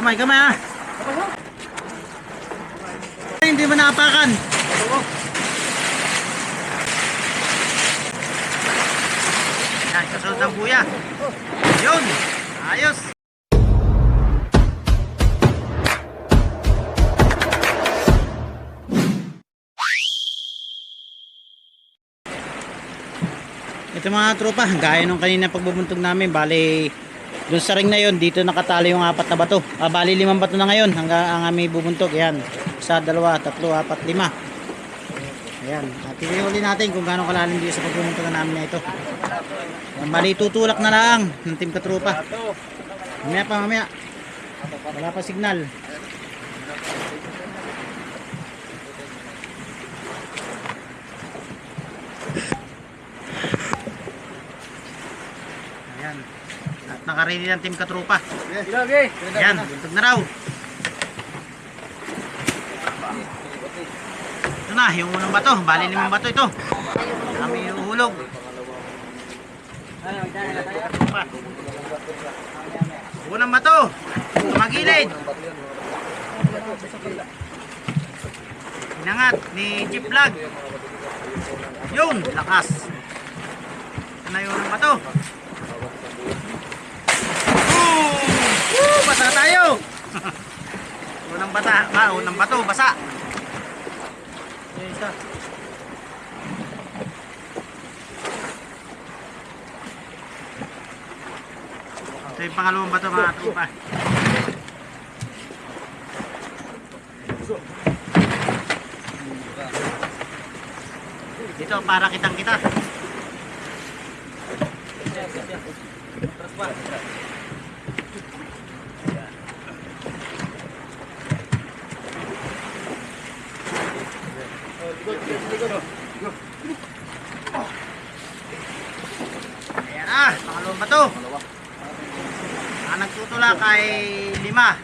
Kamay-kamay ha. Hindi mo naapakan. Yan, kasunod ng buya. Yun, ayos. Ito mga tropa, gaya nung kanina pagbubuntog namin, bali doon sa ring na yon, dito nakatali yung 4 na bato. Bali 5 bato na ngayon hanggang ang aming bubuntog. Ayan, 1, 2, 3, 4, 5. Ayan, at uli natin kung gaano kalalim dito sa pagbubuntog namin na ito. Bali tutulak na lang ng team katropa. Mamaya. Wala pa signal. Ayan. At nakaready ng team katropa. Ayan, buntog na raw. Ito na, yung unang bato. Bali 5 bato ito. Kami uhulog. Unang bato. Tumagilid. Inangat ni Jeep Vlog. Yun, lakas. Ito na yung unang bato. Basa tayo. Unang bato, basa. Ito yung pangalawang bato mga tropa. Dito para kitang kita. Ayan na, pangalawang bato. Ang nagtutula kay 5. Ayan,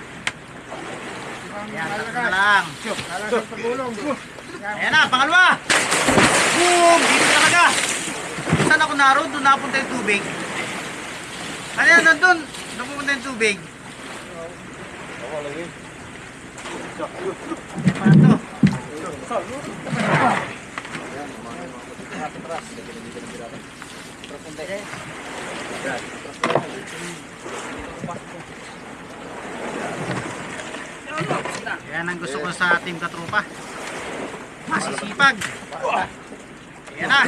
tatlo na lang. Ayan na, pangalawa. Boom! Dito talaga. Saan ako naroon? Doon napunta yung tubig. Ano yan, nandun? Napunta yung tubig. Ayan pa to. Yan ang gusto ko sa team katropa. Masisipag. Ayan na.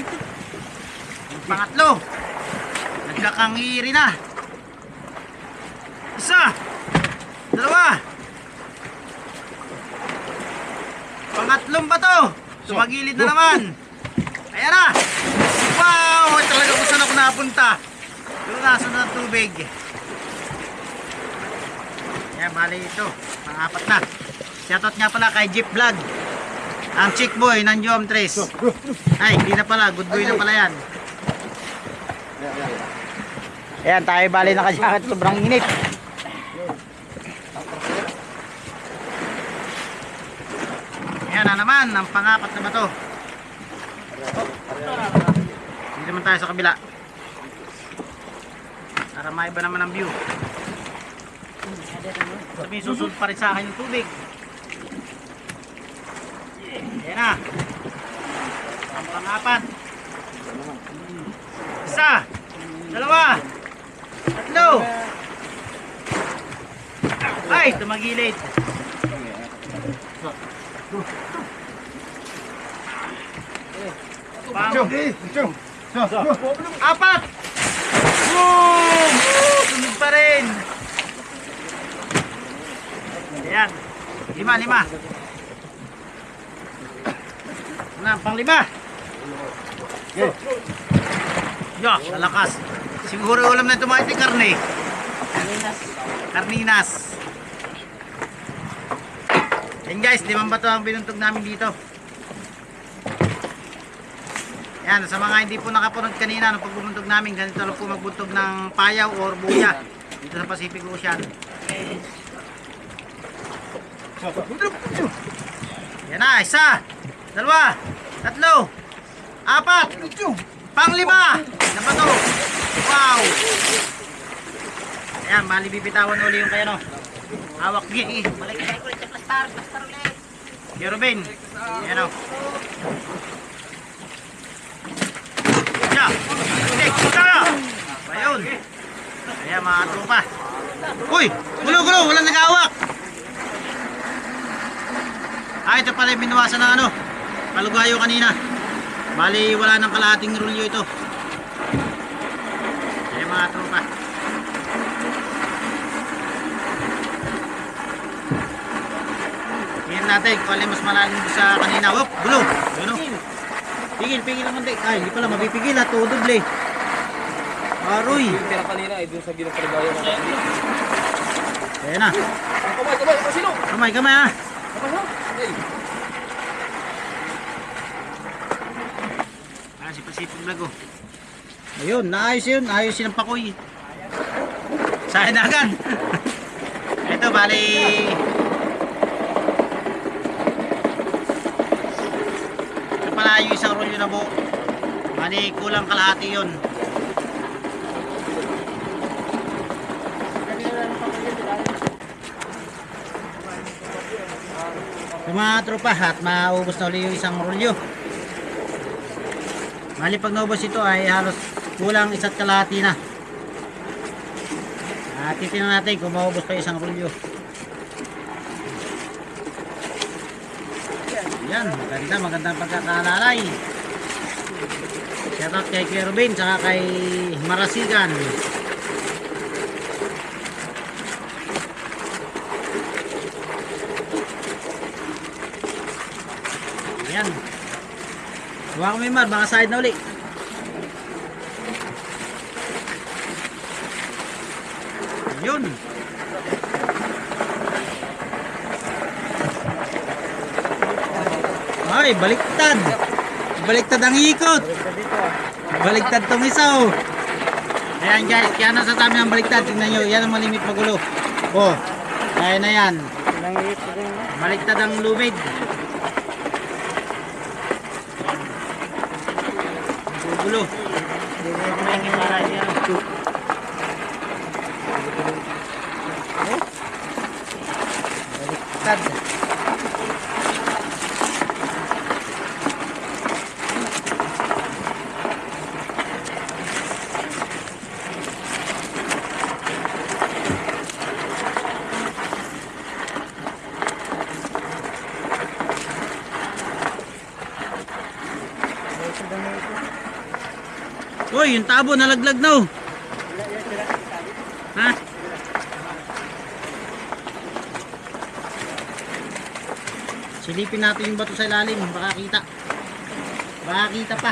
Yung pangatlo. Nagkakangiri na. 1, 2. Pangatlong bato. Sumagilid na naman. Ayan na. Wow! Talaga kung saan ako napunta. Doon nasa ng tubig. Ayan, bali ito. Pang-4 na. Shoutout nga pala kay Jeep Vlog. Ang chick boy ng Geometries. Ay, hindi na pala. Good boy na pala yan. Ayan, tayo bali naka-jacket. Sobrang init. Ayan na naman, ang pang-4 na bato. Hindi naman tayo sa kabila. Para maiba naman ang view. Sabi susunod pa rin sa akin yung tubig. Ayan na. Ang pang-4. 1, 2, 3. Ay, tumagilid. Apat. Boom! Sunod pa rin. Ayan. 5. Na, pang-5. Yo, lalakas. Siguro ulam na ito mga ito karne. Karninas. Yan guys, 5 bato ang binuntog namin dito. Yan, sa mga hindi po nakapunod kanina nung pagbubuntog namin, ganito lang po magbuntog ng payaw or buya dito sa Pacific Ocean. Yan na, 1, 2, 3, 4, pang-5 na bato. Wow! Ayan, bali bibitawan uli yung kaya no. Hawak gi. Balik tayo ulit sa plastar. Plastar ulit. Kuya Ruben. Ayan o. Siya. Kita. Ayun. Ayan mga tropa. Uy! Gulo! Walang nag-awak! Ito pala yung binawasan ng ano, kalugayo kanina. Bali, wala nang kalahating rulyo ito. Ayan mga tropa. Tingnan natin kung alin mas malalim sa kanina. Wop! Gulo! Ano? Pigil lang konti. Ay, hindi pala mapipigil ha. Tudoble. Aroy! Yung tira kanina ay dun sa gilong kaligaya na. Ayan na. Kamay, sino? Kamay ha. Hey. Sipag vlog oh. Ayun, naayos yun. Ayos yun ang pakoy. Sayang na agad. Ito, bali. Ito pala yung isang rolyo na buo. Bali, kulang kalahati yun. Yung mga tropa at maubos na ulit yung isang rolyo. Bali pag naubos ito ay halos kulang isa't kalahati na. Titingnan natin kung maubos pa isang rolyo. Yan, magandang pagkakalalay. Shoutout kay Kuya Ruben saka kay Marasigan. Yan. Huwag ko may mar, baka side na uli. Yun. Ay, baliktad. Baliktad ang ikot. Baliktad tong isa oh. Ayan guys, kaya nasasabi ng baliktad. Tingnan nyo, yan ang malimit magulo. Oh, kaya na yan. Baliktad ang lubid. Gulo. Baliktad. Uy, yung tabo nalaglag na oh. Ha? Silipin natin yung bato sa ilalim, baka kita. Baka kita pa.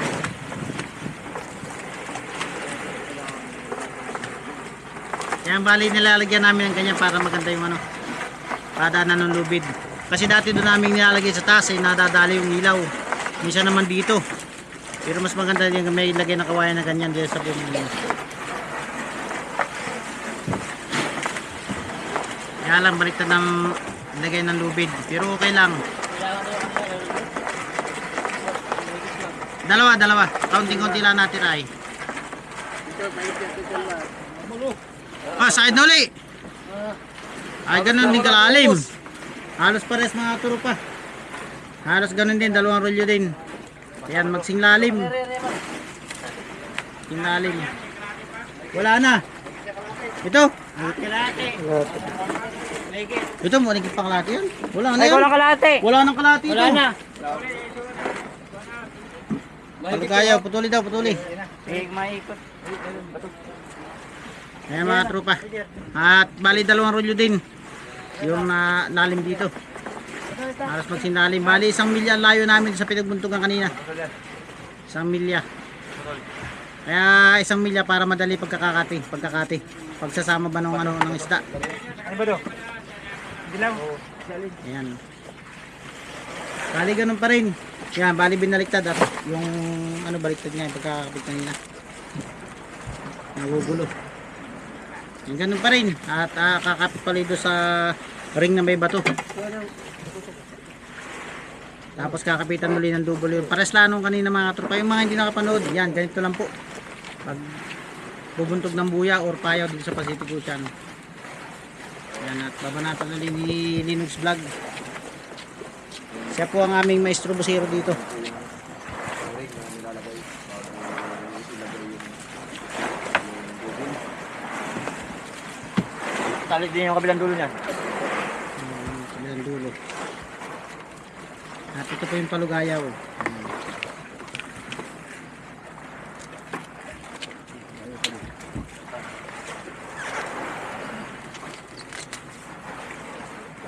Yan bali nilalagyan namin ng ganyan para maganda yung ano, padaanan ng lubid. Kasi dati doon namin nilalagay sa taas ay nadadali yung ilaw. Minsan naman dito. Pero mas maganda yung may ilagay na kawayan na ganyan dito sa bumili. Kaya lang baliktad ng ilagay ng lubid. Pero okay lang. Dalawa. Kaunting-kunti lang natin ay. Side na uli. Ay, ganun din kalalim. Halos pares mga turo pa. Halos ganun din, dalawang rolyo din. Ayan, magsinglalim. Singlalim. Wala na. Ito. Ito mo, naging pangalati yan. Wala na yan. Wala nang kalati ito. Wala na. Pagkaya, putuli daw, putuli. Ayan mga tropa. At bali dalawang rolyo din. Yung lalim dito. Halos magsinalim. Bali 1 milya layo namin sa pinagbuntugan kanina. 1 milya. Kaya 1 milya para madali pagkakati. Pagsasama ba ng isda. Ano ba do? Dilaw. Ayan. Bali ganun pa rin. Yan, bali binaliktad at yung ano baliktad niya yung pagkakapit kanina. Nagugulo. Yan ganun pa rin. At kakapit pala ito sa ring na may bato. Tapos kakapitan muli ng double yung pares lanong kanina mga tropa. Yung mga hindi nakapanood, yan, ganito lang po. Pag bubuntog ng buya or payaw dito sa Pacific Ocean. Yan, at babanatan ulit ni Linux Vlog. Siya po ang aming maestro busero dito. Talit din yung kabilang dulo niyan. Kabilang dulo. At ito po yung palugayaw.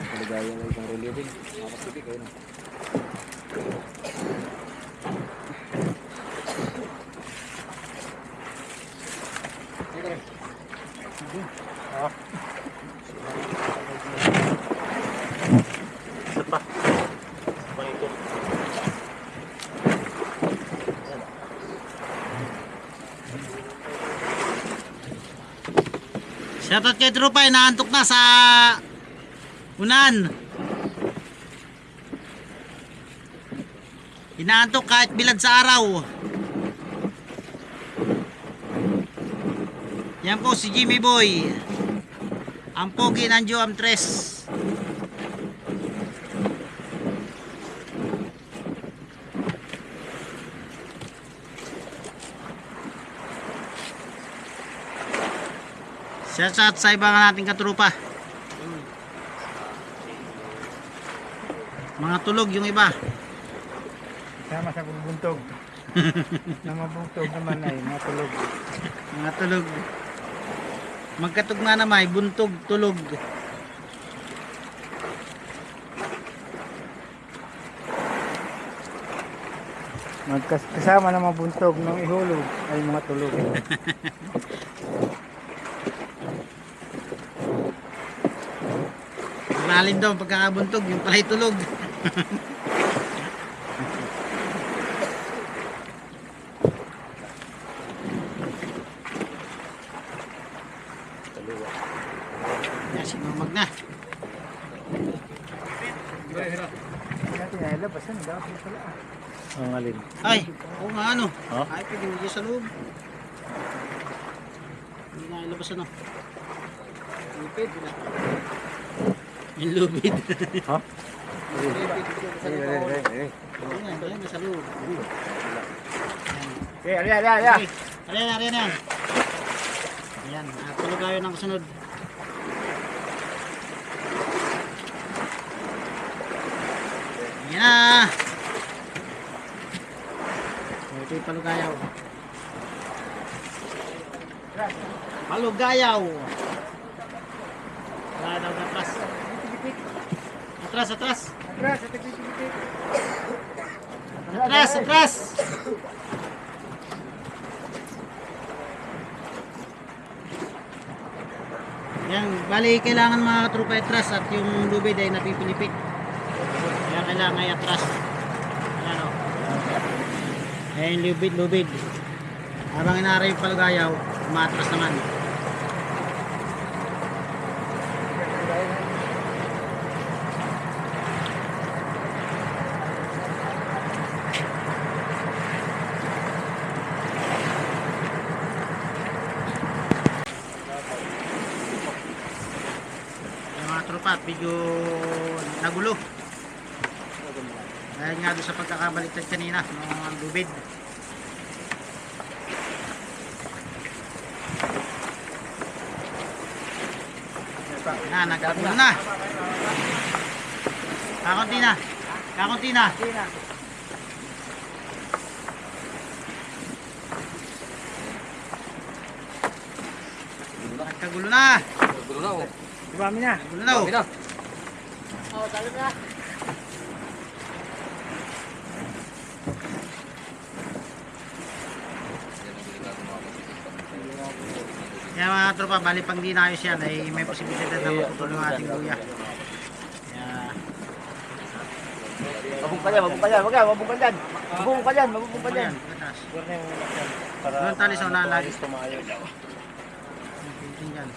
Paligaya ng isang relieving. Makakasipik kayo na. Shoutout kay Trupa, inaantok na sa unan. Inaantok kahit bilad sa araw. Yan po si Jimmy Boy. Ang pogi ng Joam Tres. Shoutout sa ibang nating katrupa. Mga tulog yung iba. Sama sa bubuntog. Na mabuntog naman ay matulog. Mga tulog. Magkatugma naman, buntog, tulog. Kasama na mabuntog nung ihulog ay mga tulog. Malalim daw ang pagkakabuntog, yung pala'y tulog. Yan, sinumag na. Natin ay labas yan. Dapat pala. Ang alin. Ay, oo nga ano. Ha? Ay, pwede mo dyan sa loob. Hindi na ilabas ano. Lupid. Yung lupid. Ha? Ayan, ayan, nasa loob. Okay, alya. Okay, ayan. Ayan, tulog tayo ng kasunod. Ayan na. Ito yung palugayaw. Palugayaw. Wala daw atras. Atras. Atras. Yan, bali kailangan mga trupa atras at yung lubid ay napipilipit. Kaya kailangan ay atras. Ayan o. Ayan yung lubid. Habang inaara yung palugayaw, umatras naman. Yung mga tropa, medyo nagulo. Dahil nga doon sa pagkakabaliktad kanina ng lubid. Yan, nagkagulo na. Kakunti na. Nagkagulo na. Gulo na oh. Dami na. Nagkagulo na. Dami na. Oh, talo na. Kaya mga tropa, bali pang di naayos yan ay may posibilidad na maputol ng ating luya. Kaya Mabung ka dyan. Mabung ka dyan. pagkatas. Doon tali sa unahan lagi. Tingnan.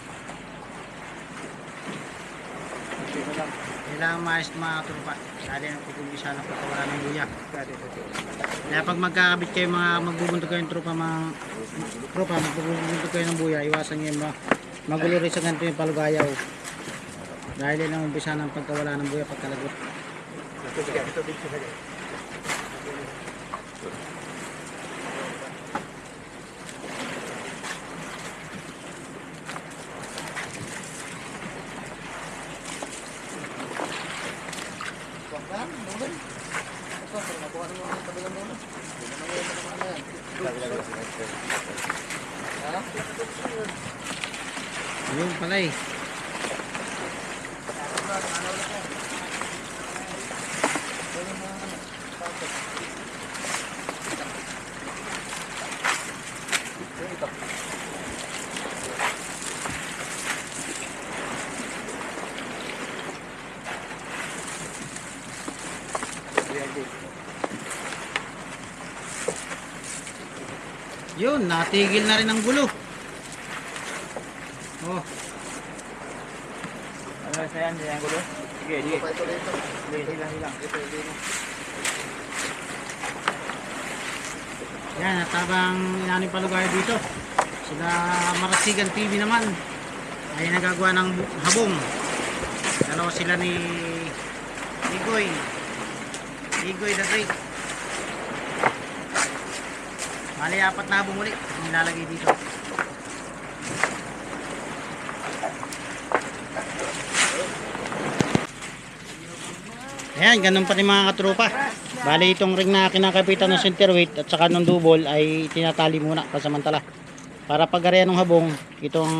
Kailangan maayos mga tropa. Dali ang pupumbisa na pagkawala ng luya. Kaya pag magkakabit kayo mga magbubuntog kayong tropa, magbubuntog kayo ng buya, iwasan nyo yung magulo rin sa ganito yung palugayaw. Dahil yun ang umpisa ng pagkawala ng buya pagkalagot. Ito big siya. Yun pala eh. Yun, natigil na rin ang gulo. Oh, Ano sa yan? Diyan gulo? Sige, sige. Sige, hilang. yan, at habang inanin pa lugar dito, sila Marasigan TV naman ay nagagawa ng habong. Dalawa sila ni Igoy the Great. Mali, 4 na habong ulit ang nilalagay dito. Ayan, ganun pa rin mga katropa. Bali itong ring na kinakapitan ng centerweight at saka ng double ay tinatali muna pasamantala. Para pag-area ng habong, itong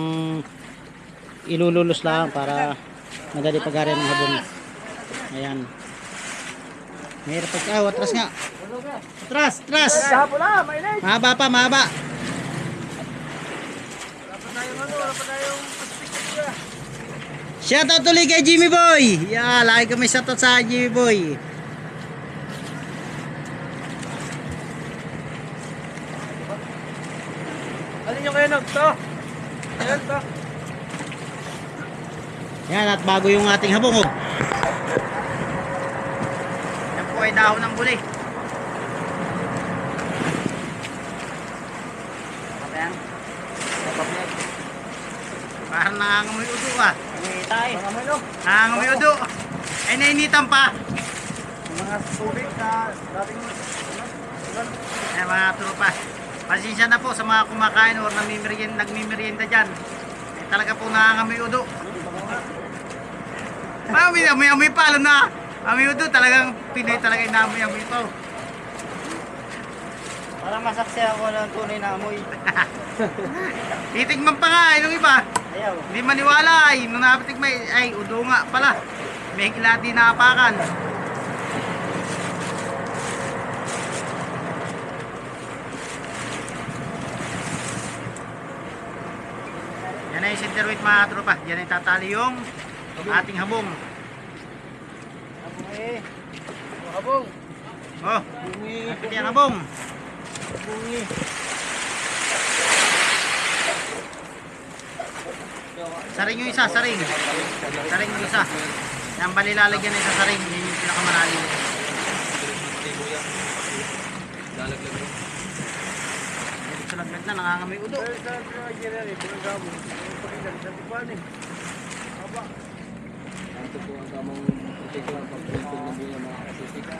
ilululus lang para madali pag-area ng habong. Ayan. Mayroon pag atras nga. Atras. Pula, mainit. Mahaba pa, mahaba. Wala pa tayong Shoutout tuloy kay Jimmy Boy. Yeah, lagi kami shoutout sa Jimmy Boy. Alin yung kayo to? Ayan to. Yan, at bago yung ating habong. Oh. Yan po ay dahon ng buli. Ayan. Parang nangangamoy udo ah. Tay. Mga ano? Nangangamoy udo. Ay nainitan pa. Mga tubig na dating Ayan mga tropa. Pasensya na po sa mga kumakain o nagmimerienda dyan. Eh, talaga po nangangamoy udo. Amoy pa, alam na. Amoy udo, talagang Pinoy talaga yung naamoy pa. Para masaksi ako ng tunay na amoy. Titigman pa nga, yung iba. Ayaw. Hindi maniwala ay, nung napatikmay, ay udo nga pala. May kilati na apakan. Yan ay centerweight mga tropa. Yan ay tatali yung ating habong. Abong eh. Abong. Oh, kapit yan habong. Abong eh. Saring yung isa, saring. Saring yung isa. Yan bali lalagyan na isa saring. Yan yung pinakamalalim. Sa laglag na, nangangamoy udo. Ito po ang tamang particular pagpultog na buhay mga kasisika.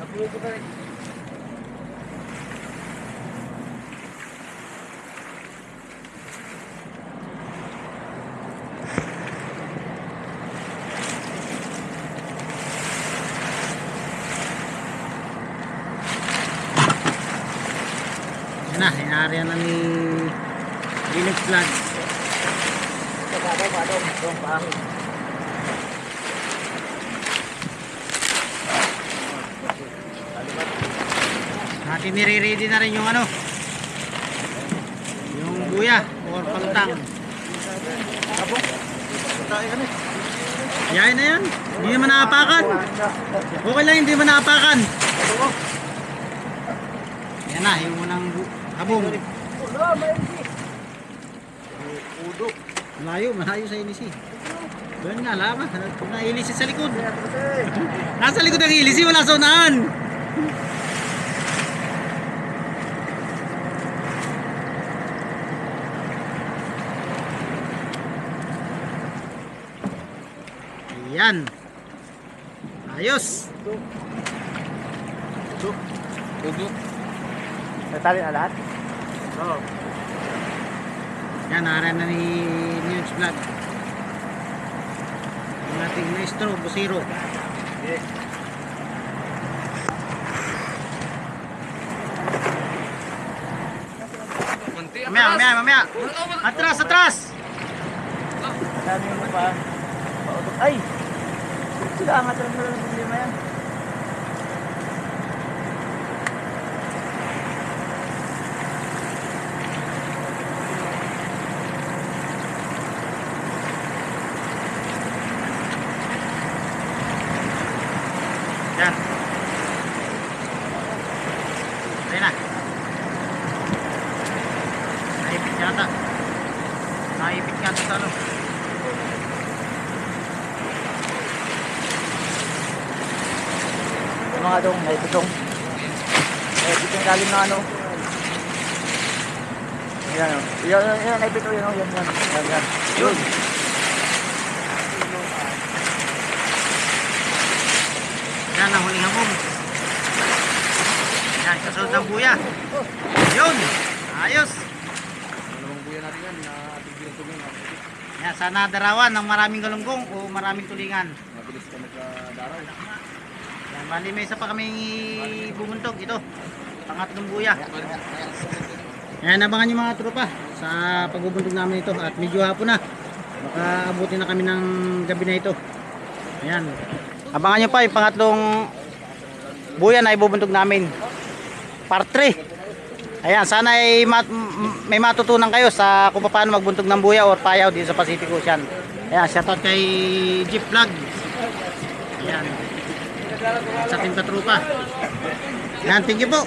Napulo ko tayo. Yan na, inarya na ni Linux Vlog. Natin nire-ready na rin yung ano, yung buya or palutang. Yain na yan, hindi naman naapakan. Okay lang, hindi naman naapakan. Yan na, yung unang habong. Malayo sa ilisi. Doon nga, lama. Nailisi sa likod. Nasa likod ang ilisi, wala sa unahan. Ayan. Ayos. Natali na lahat? Oo. Yan, naran na ni News Vlog. Ang ating maestro, busiro. Yes. Mamaya. Atras, atras! Dami mo pa. Pautot. Ay! Sila ang atras na lang problema yan. Yan. Ayun na. Naipit yata. Naipit yata sa ano. Yung mga dong, naipitong. Naipitong lalim na ano. Yan o. Yan, naipitong yun o. Yan. Yun. Yan ang huling hamon. Yan, kasunod ng buya. Yun. Ayos. Yan, sana darawan ng maraming galunggong o maraming tulingan. Mabilis ka magdaraw. Yan, bali may isa pa kaming bumuntog. Ito, pangatlong buya. Yan, abangan nyo mga tropa sa pagbubuntog namin ito. At medyo hapon na. Baka abutin na kami ng gabi na ito. Ayan. Abangan nyo pa yung pangatlong buya na ibubuntog namin. Part 3. Ayan, sana ay may matutunan kayo sa kung paano magbuntog ng buya or payaw dito sa Pacific Ocean. Ayan, shoutout kay Jeep Vlog. Ayan. Sa ating katrupa. Ayan, thank you po.